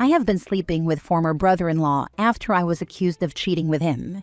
I have been sleeping with former brother-in-law after I was accused of cheating with him.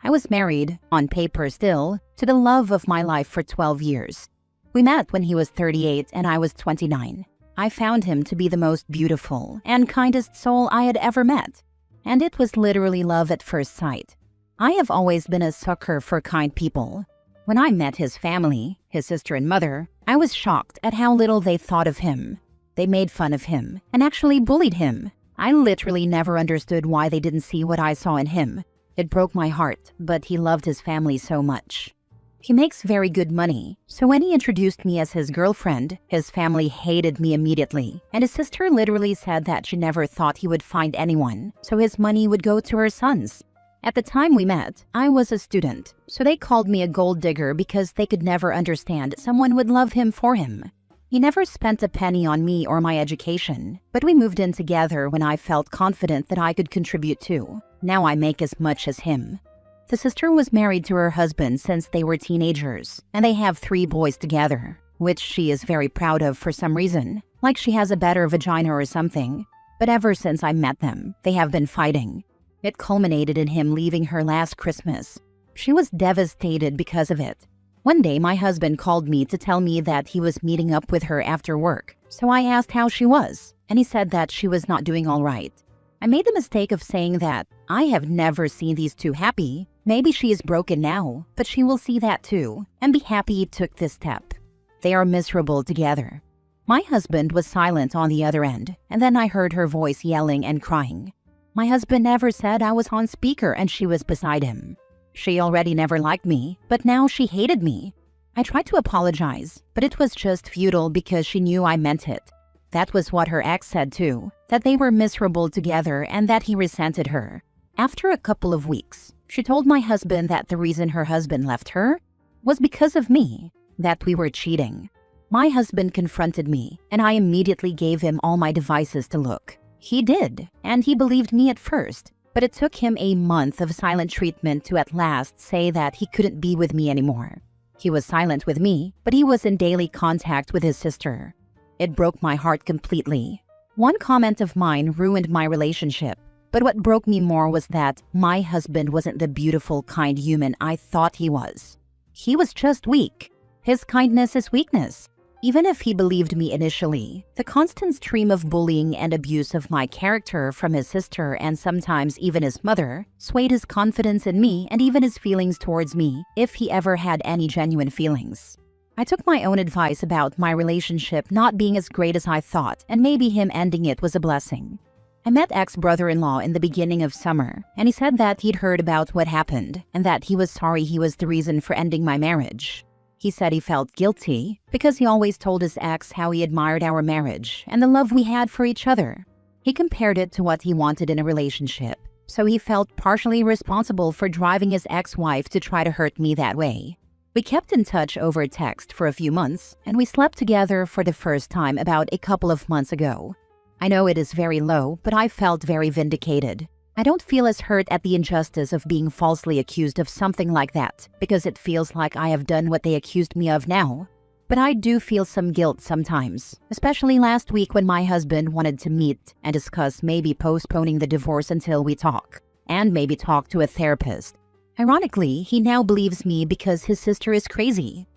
I was married, on paper still, to the love of my life for 12 years. We met when he was 38 and I was 29. I found him to be the most beautiful and kindest soul I had ever met. And it was literally love at first sight. I have always been a sucker for kind people. When I met his family, his sister and mother, I was shocked at how little they thought of him. They made fun of him and actually bullied him. I literally never understood why they didn't see what I saw in him. It broke my heart, but he loved his family so much. He makes very good money, so when he introduced me as his girlfriend, his family hated me immediately, and his sister literally said that she never thought he would find anyone, so his money would go to her sons. At the time we met, I was a student, so they called me a gold digger because they could never understand someone would love him for him. He never spent a penny on me or my education, but we moved in together when I felt confident that I could contribute too. Now I make as much as him. The sister was married to her husband since they were teenagers, and they have 3 boys together, which she is very proud of for some reason, like she has a better vagina or something. But ever since I met them, they have been fighting. It culminated in him leaving her last Christmas. She was devastated because of it. One day, my husband called me to tell me that he was meeting up with her after work, so I asked how she was, and he said that she was not doing all right. I made the mistake of saying that I have never seen these two happy. Maybe she is broken now, but she will see that too, and be happy he took this step. They are miserable together. My husband was silent on the other end, and then I heard her voice yelling and crying. My husband never said I was on speaker and she was beside him. She already never liked me, but now she hated me. I tried to apologize, but it was just futile because she knew I meant it. That was what her ex said too, that they were miserable together and that he resented her. After a couple of weeks, she told my husband that the reason her husband left her was because of me, that we were cheating. My husband confronted me, and I immediately gave him all my devices to look. He did, and he believed me at first, but it took him a month of silent treatment to at last say that he couldn't be with me anymore. He was silent with me, but he was in daily contact with his sister. It broke my heart completely. One comment of mine ruined my relationship, but what broke me more was that my husband wasn't the beautiful, kind human I thought he was. He was just weak. His kindness is weakness. Even if he believed me initially, the constant stream of bullying and abuse of my character from his sister and sometimes even his mother swayed his confidence in me and even his feelings towards me, if he ever had any genuine feelings. I took my own advice about my relationship not being as great as I thought, and maybe him ending it was a blessing. I met ex-brother-in-law in the beginning of summer, and he said that he'd heard about what happened and that he was sorry he was the reason for ending my marriage. He said he felt guilty because he always told his ex how he admired our marriage and the love we had for each other. He compared it to what he wanted in a relationship, so he felt partially responsible for driving his ex-wife to try to hurt me that way. We kept in touch over text for a few months, and we slept together for the first time about a couple of months ago. I know it is very low, but I felt very vindicated. I don't feel as hurt at the injustice of being falsely accused of something like that, because it feels like I have done what they accused me of now. But I do feel some guilt sometimes, especially last week when my husband wanted to meet and discuss maybe postponing the divorce until we talk, and maybe talk to a therapist. Ironically, he now believes me because his sister is crazy.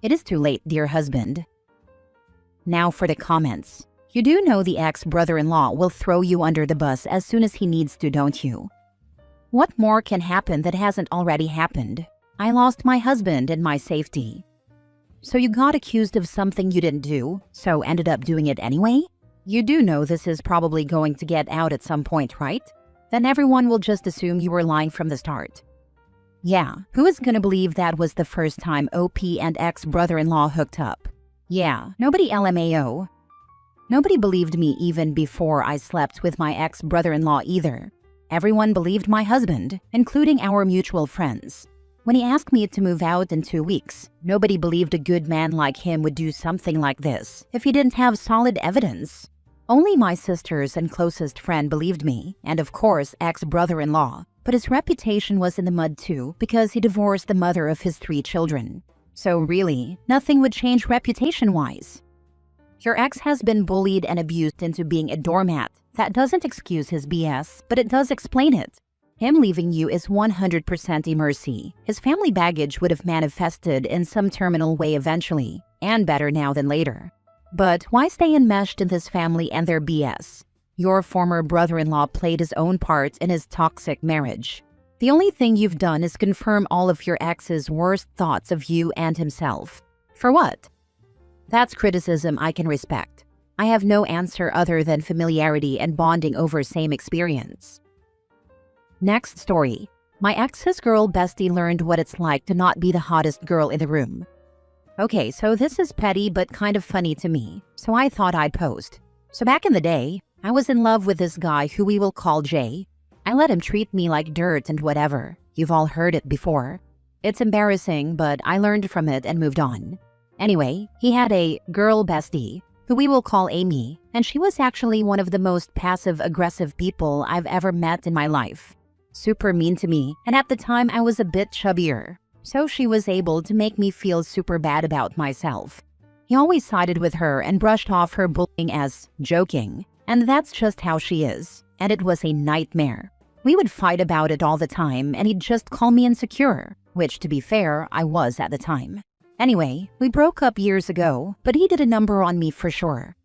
It is too late, dear husband. Now for the comments. You do know the ex-brother-in-law will throw you under the bus as soon as he needs to, don't you? What more can happen that hasn't already happened? I lost my husband and my safety. So you got accused of something you didn't do, so ended up doing it anyway? You do know this is probably going to get out at some point, right? Then everyone will just assume you were lying from the start. Yeah, who is gonna believe that was the first time OP and ex-brother-in-law hooked up? Yeah, nobody LMAO. Nobody believed me even before I slept with my ex-brother-in-law either. Everyone believed my husband, including our mutual friends. When he asked me to move out in 2 weeks, nobody believed a good man like him would do something like this if he didn't have solid evidence. Only my sisters and closest friend believed me, and of course ex-brother-in-law, but his reputation was in the mud too because he divorced the mother of his 3 children. So really, nothing would change reputation-wise. Your ex has been bullied and abused into being a doormat That doesn't excuse his BS, but it does explain it. Him leaving you is 100% a mercy. His family baggage would have manifested in some terminal way eventually, and better now than later. But why stay enmeshed in this family and their BS? Your former brother-in-law played his own part in his toxic marriage. The only thing you've done is confirm all of your ex's worst thoughts of you and himself. For what? That's criticism I can respect. I have no answer other than familiarity and bonding over same experience. Next story. My ex's girl bestie learned what it's like to not be the hottest girl in the room. Okay, so this is petty but kind of funny to me, so I thought I'd post. So back in the day, I was in love with this guy who we will call Jay. I let him treat me like dirt and whatever. You've all heard it before. It's embarrassing, but I learned from it and moved on. Anyway, he had a girl bestie, who we will call Amy, and she was actually one of the most passive-aggressive people I've ever met in my life. Super mean to me, and at the time I was a bit chubbier, so she was able to make me feel super bad about myself. He always sided with her and brushed off her bullying as joking, and that's just how she is, and it was a nightmare. We would fight about it all the time, and he'd just call me insecure, which, to be fair, I was at the time. Anyway, we broke up years ago, but he did a number on me for sure.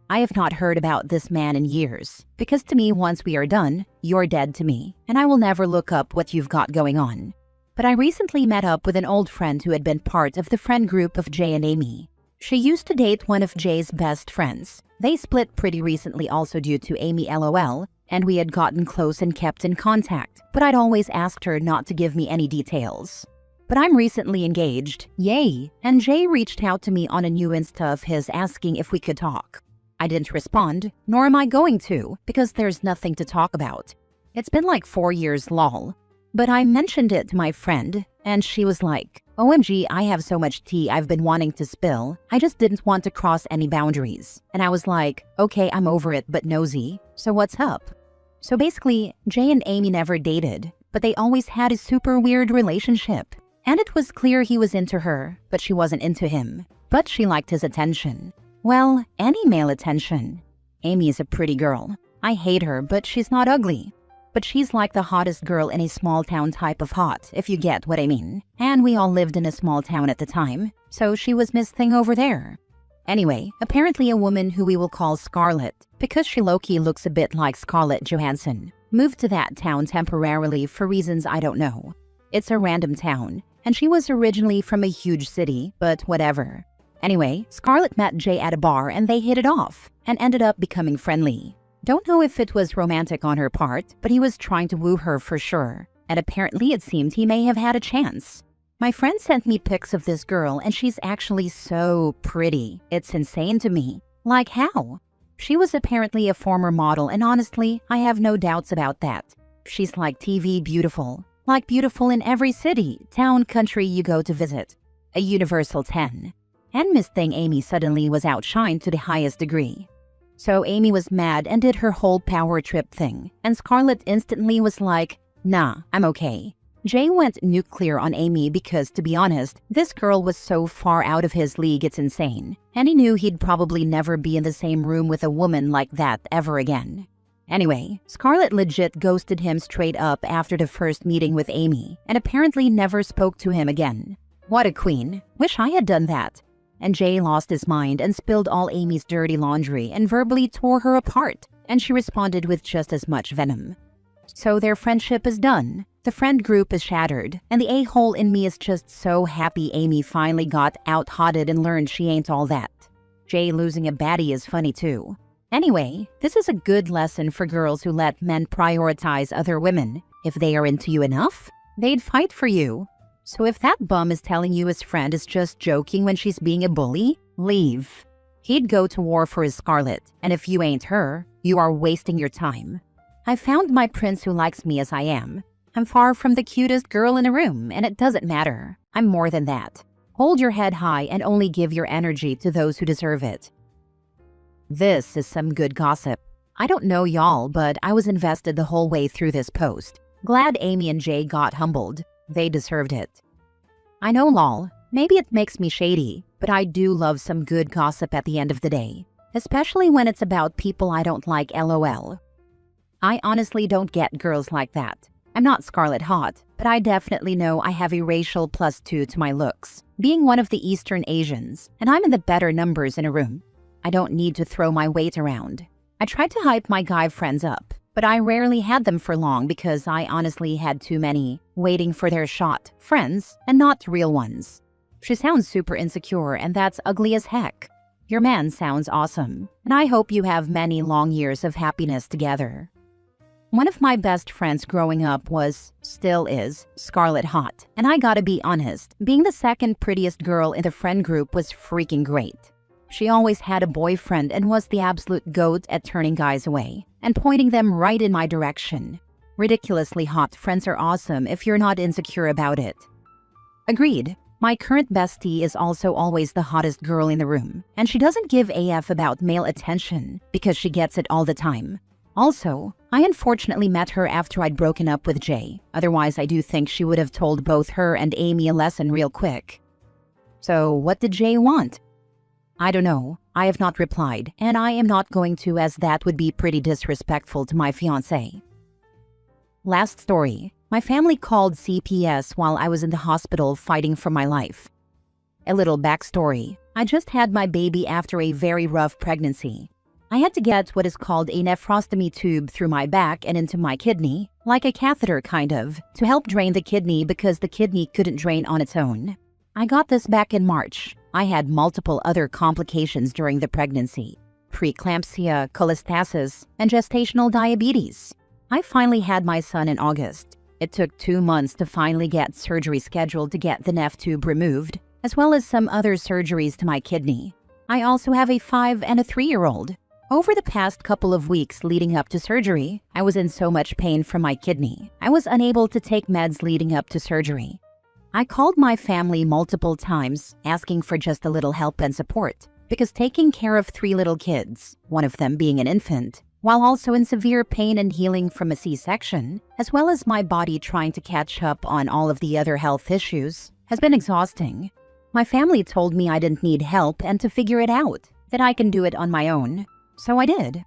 I have not heard about this man in years, because to me, once we are done, you're dead to me, and I will never look up what you've got going on. But I recently met up with an old friend who had been part of the friend group of Jay and Amy. She used to date one of Jay's best friends. They split pretty recently also due to Amy LOL, and we had gotten close and kept in contact, but I'd always asked her not to give me any details. But I'm recently engaged, yay, and Jay reached out to me on a new Insta of his asking if we could talk. I didn't respond, nor am I going to, because there's nothing to talk about. It's been like 4 years lol. But I mentioned it to my friend, and she was like, OMG, I have so much tea I've been wanting to spill, I just didn't want to cross any boundaries. And I was like, okay, I'm over it but nosy, so what's up? So basically, Jay and Amy never dated, but they always had a super weird relationship. And it was clear he was into her, but she wasn't into him. But she liked his attention. Well, any male attention. Amy is a pretty girl. I hate her, but she's not ugly. But she's like the hottest girl in a small town type of hot, if you get what I mean. And we all lived in a small town at the time, so she was Miss Thing over there. Anyway, apparently a woman who we will call Scarlett, because she low-key looks a bit like Scarlett Johansson, moved to that town temporarily for reasons I don't know. It's a random town, and she was originally from a huge city, but whatever. Anyway, Scarlett met Jay at a bar and they hit it off, and ended up becoming friendly. Don't know if it was romantic on her part, but he was trying to woo her for sure, and apparently it seemed he may have had a chance. My friend sent me pics of this girl and she's actually so pretty. It's insane to me. Like how? She was apparently a former model and honestly, I have no doubts about that. She's like TV beautiful. Like beautiful in every city, town, country you go to visit. A universal 10. And Miss Thing Amy suddenly was outshined to the highest degree. So Amy was mad and did her whole power trip thing, and Scarlett instantly was like, nah, I'm okay. Jay went nuclear on Amy because, to be honest, this girl was so far out of his league it's insane, and he knew he'd probably never be in the same room with a woman like that ever again. Anyway, Scarlett legit ghosted him straight up after the first meeting with Amy, and apparently never spoke to him again. What a queen. Wish I had done that. And Jay lost his mind and spilled all Amy's dirty laundry and verbally tore her apart, and she responded with just as much venom. So their friendship is done. The friend group is shattered, and the a-hole in me is just so happy Amy finally got out-hotted and learned she ain't all that. Jay losing a baddie is funny too. Anyway, this is a good lesson for girls who let men prioritize other women. If they are into you enough, they'd fight for you. So if that bum is telling you his friend is just joking when she's being a bully, leave. He'd go to war for his Scarlett, and if you ain't her, you are wasting your time. I found my prince who likes me as I am. I'm far from the cutest girl in the room, and it doesn't matter. I'm more than that. Hold your head high and only give your energy to those who deserve it. This is some good gossip. I don't know y'all, but I was invested the whole way through this post. Glad Amy and Jay got humbled. They deserved it. I know lol, maybe it makes me shady, but I do love some good gossip at the end of the day. Especially when it's about people I don't like lol. I honestly don't get girls like that. I'm not Scarlet hot, but I definitely know I have a racial +2 to my looks, being one of the Eastern Asians, and I'm in the better numbers in a room. I don't need to throw my weight around. I tried to hype my guy friends up, but I rarely had them for long because I honestly had too many waiting for their shot friends and not real ones. She sounds super insecure, and that's ugly as heck. Your man sounds awesome, and I hope you have many long years of happiness together. One of my best friends growing up still is, Scarlet hot, and I gotta be honest, being the second prettiest girl in the friend group was freaking great. She always had a boyfriend and was the absolute goat at turning guys away and pointing them right in my direction. Ridiculously hot friends are awesome if you're not insecure about it. Agreed. My current bestie is also always the hottest girl in the room, and she doesn't give AF about male attention because she gets it all the time. Also, I unfortunately met her after I'd broken up with Jay. Otherwise, I do think she would have told both her and Amy a lesson real quick. So, what did Jay want? I don't know. I have not replied, and I am not going to, as that would be pretty disrespectful to my fiancé. Last story. My family called CPS while I was in the hospital fighting for my life. A little backstory. I just had my baby after a very rough pregnancy. I had to get what is called a nephrostomy tube through my back and into my kidney, like a catheter kind of, to help drain the kidney because the kidney couldn't drain on its own. I got this back in March. I had multiple other complications during the pregnancy: preeclampsia, cholestasis, and gestational diabetes. I finally had my son in August. It took 2 months to finally get surgery scheduled to get the neph tube removed, as well as some other surgeries to my kidney. I also have a 5 and a 3-year-old. Over the past couple of weeks leading up to surgery, I was in so much pain from my kidney. I was unable to take meds leading up to surgery. I called my family multiple times, asking for just a little help and support, because taking care of 3 little kids, one of them being an infant, while also in severe pain and healing from a C-section, as well as my body trying to catch up on all of the other health issues, has been exhausting. My family told me I didn't need help and to figure it out, that I can do it on my own. So I did.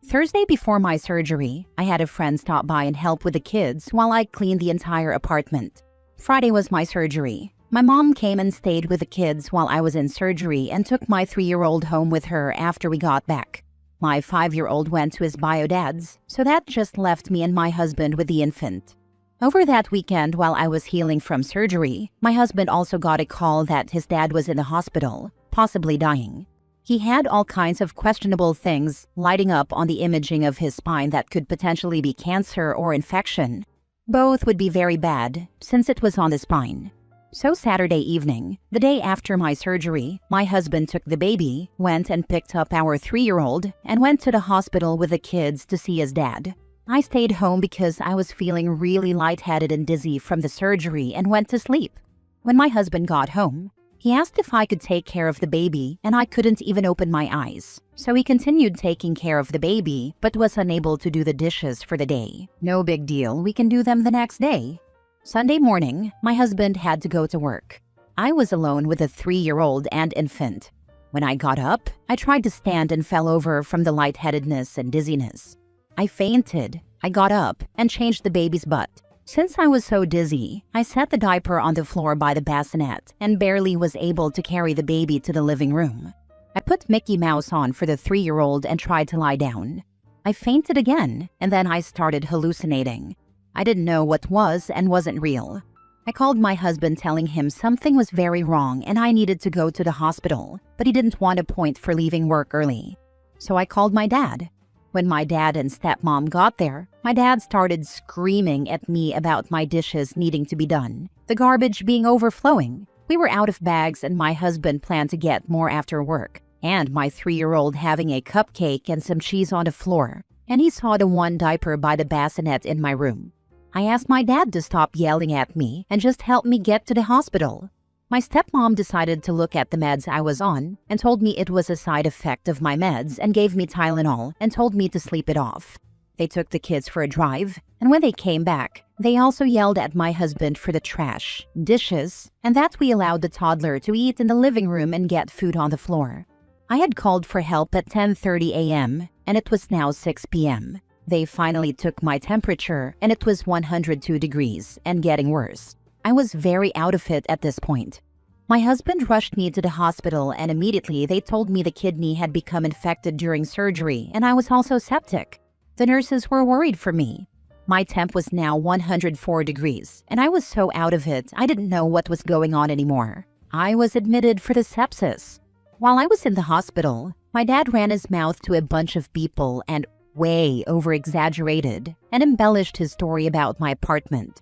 Thursday before my surgery, I had a friend stop by and help with the kids while I cleaned the entire apartment. Friday was my surgery. My mom came and stayed with the kids while I was in surgery and took my 3-year-old home with her after we got back. My 5-year-old went to his bio dad's, so that just left me and my husband with the infant. Over that weekend while I was healing from surgery, my husband also got a call that his dad was in the hospital, possibly dying. He had all kinds of questionable things lighting up on the imaging of his spine that could potentially be cancer or infection. Both would be very bad, since it was on the spine. So Saturday evening, the day after my surgery, my husband took the baby, went and picked up our 3-year-old, and went to the hospital with the kids to see his dad. I stayed home because I was feeling really lightheaded and dizzy from the surgery and went to sleep. When my husband got home, he asked if I could take care of the baby, and I couldn't even open my eyes. So he continued taking care of the baby, but was unable to do the dishes for the day. No big deal, we can do them the next day. Sunday morning, my husband had to go to work. I was alone with a 3-year-old and infant. When I got up, I tried to stand and fell over from the lightheadedness and dizziness. I fainted. I got up and changed the baby's butt. Since I was so dizzy, I set the diaper on the floor by the bassinet and barely was able to carry the baby to the living room. I put Mickey Mouse on for the 3-year-old and tried to lie down. I fainted again, and then I started hallucinating. I didn't know what was and wasn't real. I called my husband telling him something was very wrong and I needed to go to the hospital, but he didn't want a point for leaving work early. So I called my dad. When my dad and stepmom got there, my dad started screaming at me about my dishes needing to be done, the garbage being overflowing. We were out of bags and my husband planned to get more after work, and my 3-year-old having a cupcake and some cheese on the floor, and he saw the one diaper by the bassinet in my room. I asked my dad to stop yelling at me and just help me get to the hospital. My stepmom decided to look at the meds I was on and told me it was a side effect of my meds and gave me Tylenol and told me to sleep it off. They took the kids for a drive, and when they came back, they also yelled at my husband for the trash, dishes, and that we allowed the toddler to eat in the living room and get food on the floor. I had called for help at 10:30 a.m., and it was now 6 p.m. They finally took my temperature, and it was 102 degrees and getting worse. I was very out of it at this point. My husband rushed me to the hospital, and immediately they told me the kidney had become infected during surgery, and I was also septic. The nurses were worried for me. My temp was now 104 degrees, and I was so out of it, I didn't know what was going on anymore. I was admitted for the sepsis. While I was in the hospital, my dad ran his mouth to a bunch of people and way over-exaggerated and embellished his story about my apartment.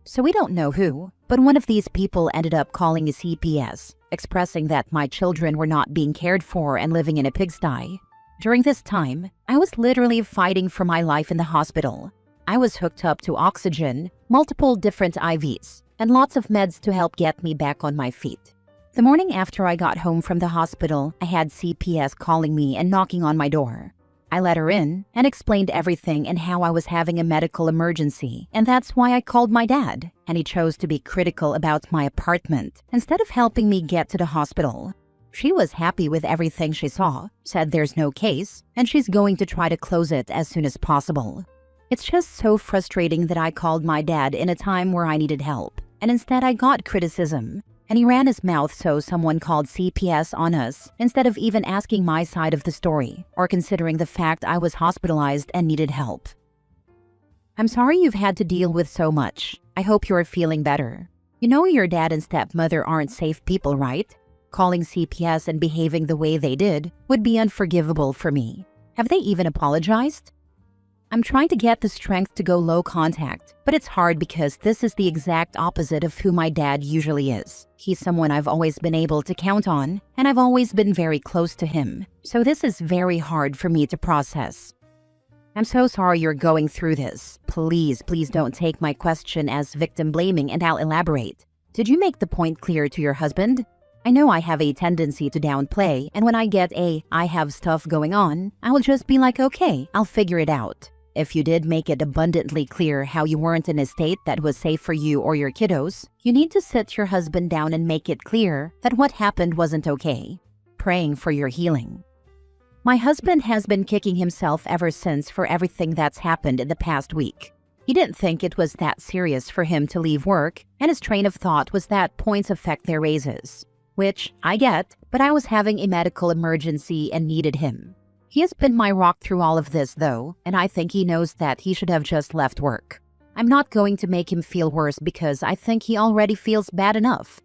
So we don't know who, but one of these people ended up calling a CPS, expressing that my children were not being cared for and living in a pigsty. During this time, I was literally fighting for my life in the hospital. I was hooked up to oxygen, multiple different IVs, and lots of meds to help get me back on my feet. The morning after I got home from the hospital, I had CPS calling me and knocking on my door. I let her in and explained everything and how I was having a medical emergency, and that's why I called my dad, and he chose to be critical about my apartment instead of helping me get to the hospital. She was happy with everything she saw, said there's no case, and she's going to try to close it as soon as possible. It's just so frustrating that I called my dad in a time where I needed help, and instead I got criticism. And he ran his mouth, so someone called CPS on us instead of even asking my side of the story or considering the fact I was hospitalized and needed help. I'm sorry you've had to deal with so much. I hope you're feeling better. You know your dad and stepmother aren't safe people, right? Calling CPS and behaving the way they did would be unforgivable for me. Have they even apologized? I'm trying to get the strength to go low contact, but it's hard because this is the exact opposite of who my dad usually is. He's someone I've always been able to count on, and I've always been very close to him. So this is very hard for me to process. I'm so sorry you're going through this. Please don't take my question as victim blaming, and I'll elaborate. Did you make the point clear to your husband? I know I have a tendency to downplay, and when I get I have stuff going on, I will just be like, okay, I'll figure it out. If you did make it abundantly clear how you weren't in a state that was safe for you or your kiddos, you need to sit your husband down and make it clear that what happened wasn't okay. Praying for your healing. My husband has been kicking himself ever since for everything that's happened in the past week. He didn't think it was that serious for him to leave work, and his train of thought was that points affect their raises. Which I get, but I was having a medical emergency and needed him. He has been my rock through all of this, though, and I think he knows that he should have just left work. I'm not going to make him feel worse because I think he already feels bad enough.